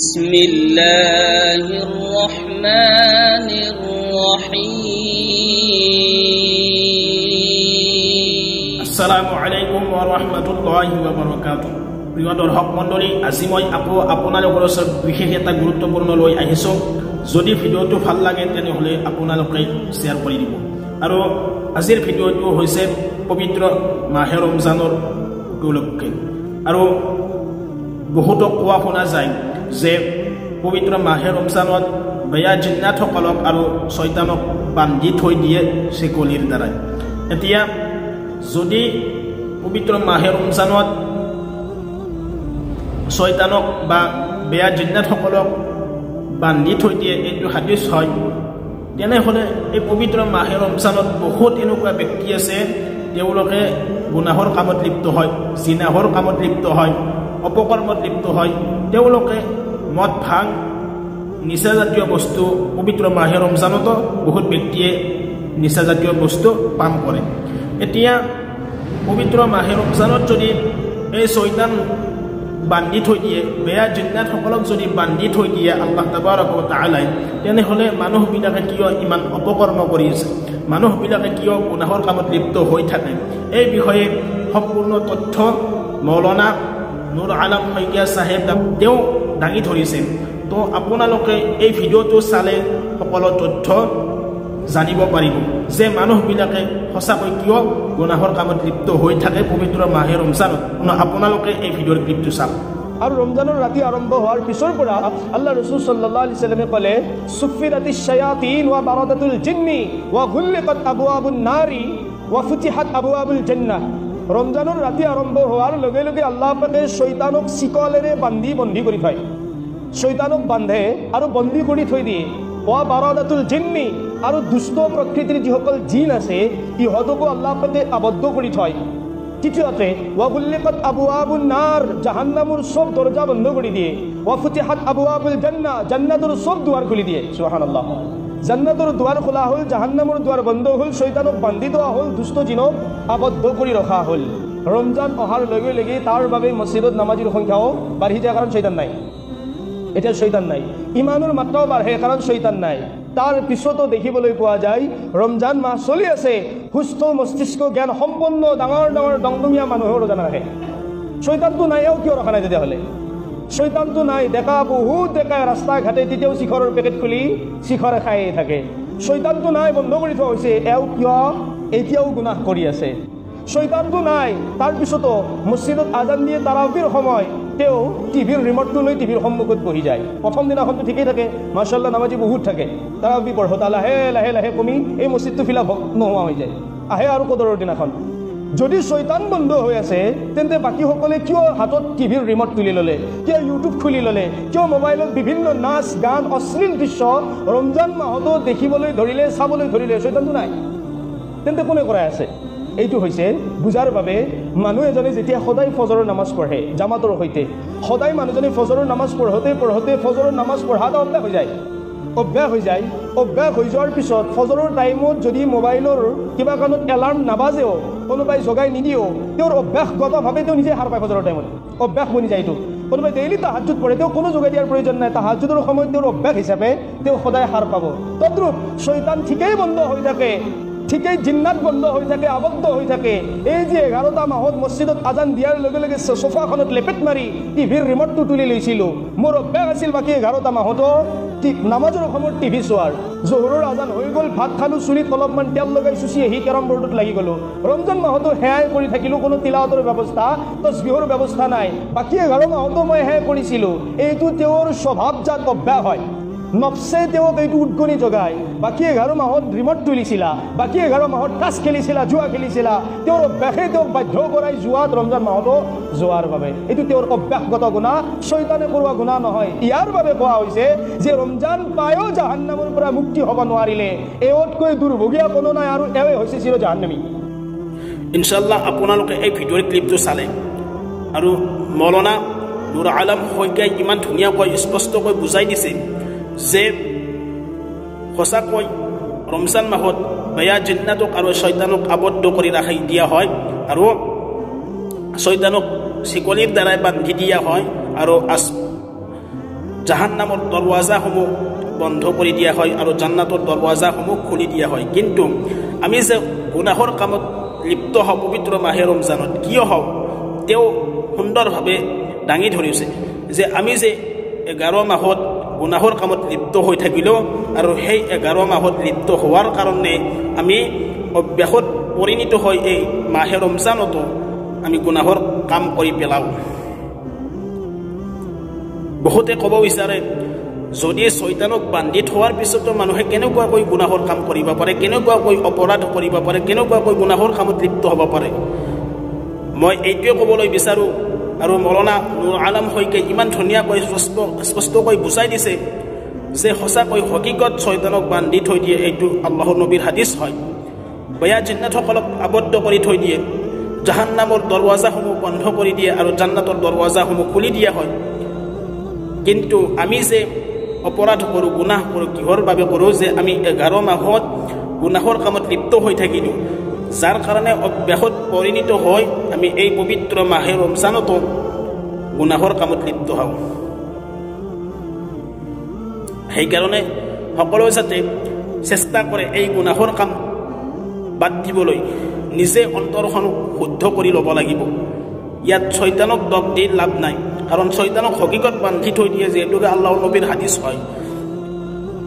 بسم الله الرحمن الرحيم السلام عليكم ورحمة الله وبركاته প্ৰিয় দৰ্শক মণ্ডলী আজি মই আপোনালোকৰ ওচৰত বিশেষ এটা গুৰুত্বপূৰ্ণ লৈ আহিছো যদি ভিডিওটো ভাল লাগে তেনেহলে আপোনালোকে শেয়াৰ কৰি দিব আৰু আজিৰ ভিডিওটো হৈছে পবিত্ৰ মাহে ৰমজানৰ উপলক্ষে আৰু বহুত কোৱা শুনা যায় যে পবিত্ৰ মাহে ৰমজানত বেয়া জিন্নাতসকলক আৰু শয়তানক বান্ধি থৈ দিয়ে শিকলিৰ দ্বাৰা এতিয়া যদি পবিত্ৰ মাহে ৰমজানত শয়তানক বা বেয়া জিন্নাতসকলক বান্ধি থৈ দিয়ে এইটো হাদিস হয় তেনেহলে এই পবিত্ৰ মাহে ৰমজানত বহুত এনেকুৱা ব্যক্তি আছে তেওঁলোকে গুনাহৰ কামত লিপ্ত হয় জিনাহৰ কামত লিপ্ত হয় অপকৰ্মত লিপ্ত হয় তেওঁলোকে মদ ভাং নিচাজাতীয় বস্তু পবিত্ৰ মাহে ৰমজানত বহুত ব্যক্তিয়ে নিচাজাতীয় বস্তু পান কৰে এতিয়া পবিত্ৰ মাহে ৰমজানত যদি এই শয়তান বান্ধি থৈ দিয়ে বেয়া জিন্নাতসকলক যদি বান্ধি থৈ দিয়ে আল্লাহ তাবাৰক ওয়া তাআলা তেনেহলে মানুহবিলাকে কিয় ইমান অপকৰ্ম কৰি আছে মানুহবিলাকে কিয় গুনাহৰ কামত লিপ্ত হৈ থাকে এই বিষয়ে সম্পূৰ্ণ তথ্য মৌলানা নুৰ আলম শইকীয়া সাহেব তেওঁ দাঙি ধৰিছে তো আপোনালোকে এই ভিডিওটো চালে সকলো তথ্য জানিব পাৰিব যে মানুহবিলাকে সঁচাকৈ কিয় গুনাহৰ কামত লিপ্ত হৈ থাকে পবিত্ৰ মাহে ৰমজানত আপোনালোকে এই ভিডিঅ'ৰ ক্লিপটো চাওক আৰু ৰমজানৰ ৰাতি আৰম্ভ হোৱাৰ পিছৰ পৰা আল্লাহ ৰাসূল সাল্লাল্লাহু আলাইহি সাল্লামে ক'লে সুফিৰাতিশ শায়াতিন ওয়া বাৰাদাতুল জিন্নি ওয়া গুল্লিকাত আবওয়াবুন নাৰি ওয়া ফুতিহাত আবওয়াবুল জান্নাহ ৰমজানৰ ৰাতি আৰম্ভ হোৱাৰ লগে লগে আল্লাহ পাকে শয়তানক চিকলেৰে বান্ধি কৰি থয় শয়তানক বান্ধে আৰু বন্দী কৰি থৈ দিয়ে ওয়া বাৰাদাতুল জিন্নি আৰু দুষ্ট প্ৰকৃতিৰ যিসকল জিন আছে ইহঁতকো আল্লাহ পাকে আবদ্ধ কৰি থয় তৃতীয়তে ওয়া গুল্লিকাত আবওয়াবুন নাৰ জাহান্নামৰ সব দৰজা বন্ধ কৰি দিয়ে ওয়া ফুতিহাত আবওয়াবুল জান্নাহ জান্নাতৰ সব দুৱাৰ খুলি দিয়ে সুবহানাল্লাহ জান্নাতৰ দুৱাৰ খোলা হ'ল জাহান্নামৰ দুৱাৰ বন্ধ হ'ল শয়তানক বান্ধি দেওয়া হ'ল দুষ্ট জিনক আবদ্ধ কৰি ৰখা হ'ল ৰমজান অহাৰ লগে লগে তাৰ বাবে মছজিদত নামাজীৰ সংখ্যাও বাঢ়ি যায় কাৰণ শয়তান নাই এটা শয়তান নাই ইমানৰ মাত্ৰাও বাঢ়ে কাৰণ শয়তান নাই তাৰ পিছতো দেখিবলৈ পোৱা যায় ৰমজান মাহ চলি আছে সুস্থ মস্তিষ্ক জ্ঞান সম্পন্ন ডাঙৰ দংদমীয়া মানুহৰ ৰোজা নাৰাখে শয়তানটো নাইও কিয় ৰখা নাই তেতিয়াহ'লে শয়তানটো নাই দেখা বহুত দেখা ৰাস্তা ঘাটে তেতিয়াও শিখৰৰ পেকেট খুলি শিখৰ খাই থাকে শয়তানটো নাই বন্ধ কৰি থোৱা হৈছে এও কিয় এতিয়াও গুনাহ কৰি আছে শয়তানটো নাই তাৰ পিছতো মছজিদত আজান দিয়ে তাৰাৱীৰ সময় তেওঁ টিভিৰ ৰিমটটো লৈ টিভিৰ সন্মুখত বহি যায় প্ৰথম দিনাখনটো ঠিকেই থাকে মাশাআল্লাহ নামাজি বহুত থাকে তাৰাৱী পঢ়োতা লাহে লাহে কমি এই মছজিদটো ফিল আপ নোহোৱা হৈ যায় আহে আৰু কদৰৰ দিনাখন যদি শয়তান বন্ধ হৈ আছে তেন্তে বাকীসকলে কিয় হাতত টিভিৰ ৰিমট তুলি ল'লে কিয় ইউটিউব খুলি ল'লে কিয় মোবাইলত বিভিন্ন নাচ গান অশ্লীল দৃশ্য ৰমজান মাহতো দেখিবলৈ ধৰিলে চাবলৈ ধৰিলে শয়তানটো নাই তেন্তে কোনে কৰাই আছে এইটো হৈছে বুজাৰ বাবে মানুহ এজনে যেতিয়া সদায় ফজৰৰ নামাজ পঢ়ে জামাতৰ সৈতে সদায় মানুহজনে ফজৰৰ নামাজ পঢ়োতে ফজৰৰ নামাজ পঢ়াটো অভ্যাস হৈ যায় অভ্যাস হৈ যোৱাৰ পিছত ফজৰৰ টাইমত যদি মোবাইলৰ কিবা কাৰণত এলাৰ্ম নাবাজেও কোনোবাই জগাই নিদিয়েও তেওঁৰ অভ্যাসগতভাৱে তেওঁ নিজে সাৰ পায় ফজৰৰ টাইমত অভ্যাস বনি যায় এইটো কোনোবাই ডেইলি তাহাজ্জুদ পঢ়ে তেওঁ কোনো জগাই দিয়াৰ প্ৰয়োজন নাই তাহাজ্জুদৰ সময়ত তেওঁৰ অভ্যাস হিচাপে তেওঁ সদায় সাৰ পাব তদ্ৰূপ শয়তান ঠিকেই বন্ধ হৈ থাকে ঠিকেই জিন্নাত বন্ধ হৈ থাকে আবদ্ধ হৈ থাকে এই যে 11টা মাহত মছজিদত আজান দিয়াৰ লগে লগে সোফাখনত লেপেট মাৰি টিভিৰ ৰিমটটো তুলি লৈছিলোঁ মোৰ অভ্যাস আছিল বাকী 11টা মাহতো নামাজৰ সময়ত টিভি চোৱাৰ জোহৰৰ আজান হৈ গ'ল ভাত খালোঁ চুলিত অলপমান তেল লগাই চুচি আহি কেৰম বৰ্ডত লাগি গ'লোঁ ৰমজান মাহতো সেয়াই কৰি থাকিলোঁ কোনো তিলাৱতৰ ব্যৱস্থা তছবিহৰ ব্যৱস্থা নাই বাকী 11 মাহতো মই সেয়াই কৰিছিলোঁ এইটো তেওঁৰ স্বভাৱজাত অভ্যাস হয় নফছে তেওঁক এইটো উদ্গনি জগায় বাকী 11 মাহত ৰিমট তুলিছিলা বাকী 11 মাহত টাচ খেলিছিলা জুৱা খেলিছিলা তেওঁৰ অভ্যাসে তেওঁক বাধ্য কৰাই জুৱাত ৰমজান মাহতো যোৱাৰ বাবে এইটো তেওঁৰ অভ্যাসগত গুনাহ শয়তানে কৰোৱা গুনাহ নহয় ইয়াৰ বাবে কোৱা হৈছে যে ৰমজান পায়ো জাহান্নামৰ পৰা মুক্তি হ'ব নোৱাৰিলে এওঁতকৈ দুৰ্ভগীয়া কোনো নাই আৰু এৱে হৈছে চিৰ জাহান্নামী ইনশাআল্লাহ আপোনালোকে এই ভিডিঅ'ৰ ক্লিপটো চালে আৰু মৌলানা নুৰ আলম শইকীয়াই ইমান ধুনীয়াকৈ স্পষ্টকৈ বুজাই দিছে যে সঁচাকৈ ৰমজান মাহত বেয়া জিন্নাতক আৰু শয়তানক আবদ্ধ কৰি ৰাখি দিয়া হয় আৰু শয়তানক চিকলিৰ দ্বাৰাই বান্ধি দিয়া হয় আৰু জাহান্নামৰ দৰৱাজাসমূহ বন্ধ কৰি দিয়া হয় আৰু জান্নাতৰ দৰৱাজাসমূহ খুলি দিয়া হয়। কিন্তু আমি যে গুনাহৰ কামত লিপ্ত হওঁ পবিত্ৰ মাহে ৰমজানত কিয় হওঁ তেওঁ সুন্দৰভাৱে দাঙি ধৰিছে যে আমি যে 11 মাহত গুনাহৰ কামত লিপ্ত হৈ থাকিলেও আৰু সেই 11 মাহত লিপ্ত হোৱাৰ কাৰণে আমি অভ্যাসত পৰিণত হৈ এই মাহে ৰমজানতো আমি গুনাহৰ কাম কৰি পেলাওঁ। বহুতে ক'ব বিচাৰে যদি শয়তানক বান্ধি থোৱাৰ পিছতো মানুহে কেনেকুৱাকৈ গুনাহৰ কাম কৰিব পাৰে, কেনেকুৱাকৈ অপৰাধ কৰিব পাৰে, কেনেকুৱাকৈ গুনাহৰ কামত লিপ্ত হ'ব পাৰে। মই এইটোৱে ক'বলৈ বিচাৰোঁ আৰু মৌলানা নুৰ আলম শইকীয়াই ইমান ধুনীয়াকৈ স্পষ্টকৈ বুজাই দিছে যে সঁচাকৈ হকিকত শয়তানক বান্ধি থৈ দিয়ে। এইটো আল্লাহৰ নবীৰ হাদিছ হয়। বেয়া জিন্নাতসকলক আবদ্ধ কৰি থৈ দিয়ে, জাহান্নামৰ দৰৱাজাসমূহ বন্ধ কৰি দিয়ে আৰু জান্নাতৰ দৰৱাজাসমূহ খুলি দিয়া হয়। কিন্তু আমি যে অপৰাধ কৰোঁ, গুনাহ কৰোঁ, কিহৰ বাবে কৰোঁ যে আমি 11 মাহত গুনাহৰ কামত লিপ্ত হৈ থাকিলোঁ, যাৰ কাৰণে অভ্যাসত পৰিণত হৈ আমি এই পবিত্ৰ মাহে ৰমজানতো গুনাহৰ কামত লিপ্ত হওঁ। সেইকাৰণে সকলোৱে যাতে চেষ্টা কৰে এই গুনাহৰ কাম বাদ দিবলৈ, নিজে অন্তৰখনক শুদ্ধ কৰি ল'ব লাগিব। ইয়াত শয়তানক দগ দি লাভ নাই, কাৰণ শয়তানক হকিকত বান্ধি থৈ দিয়ে যিহেতুকে আল্লাহৰ নবীৰ হাদিছ হয়।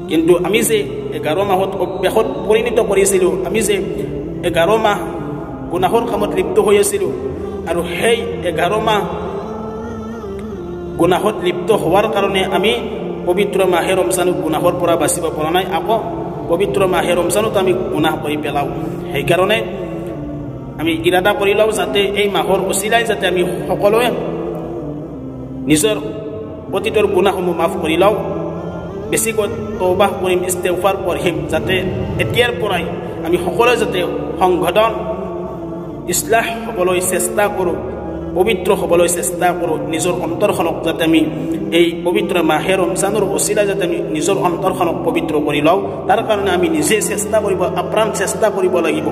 কিন্তু আমি যে 11 মাহত অভ্যাসত পৰিণত কৰিছিলোঁ, আমি যে 11 মাহ গুনাহৰ কামত লিপ্ত হৈ আছিলোঁ আৰু সেই 11 মাহ গুনাহত লিপ্ত হোৱাৰ কাৰণে আমি পবিত্ৰ মাহে ৰমজানক গুনাহৰ পৰা বাচিব পৰা নাই, আকৌ পবিত্ৰ মাহে ৰমজানত আমি গুনাহ কৰি পেলাওঁ। সেইকাৰণে আমি ইৰাদা কৰি লওঁ যাতে এই মাহৰ উচিলাই যাতে আমি সকলোৱে নিজৰ অতীতৰ গুনাহসমূহ মাফ কৰি লওঁ, বেছিকৈ তওবাহ কৰিম, ইস্তেগফাৰ পঢ়িম, যাতে এতিয়াৰ পৰাই আমি সকলোৱে যাতে সংশোধন ইছলাহ হ'বলৈ চেষ্টা কৰোঁ, পবিত্ৰ হ'বলৈ চেষ্টা কৰোঁ। নিজৰ অন্তৰখনক যাতে আমি এই পবিত্ৰ মাহে ৰমজানৰ উচিলাই যাতে আমি নিজৰ অন্তৰখনক পবিত্ৰ কৰি লওঁ, তাৰ কাৰণে আমি নিজে চেষ্টা কৰিব, আপ্ৰাণ চেষ্টা কৰিব লাগিব।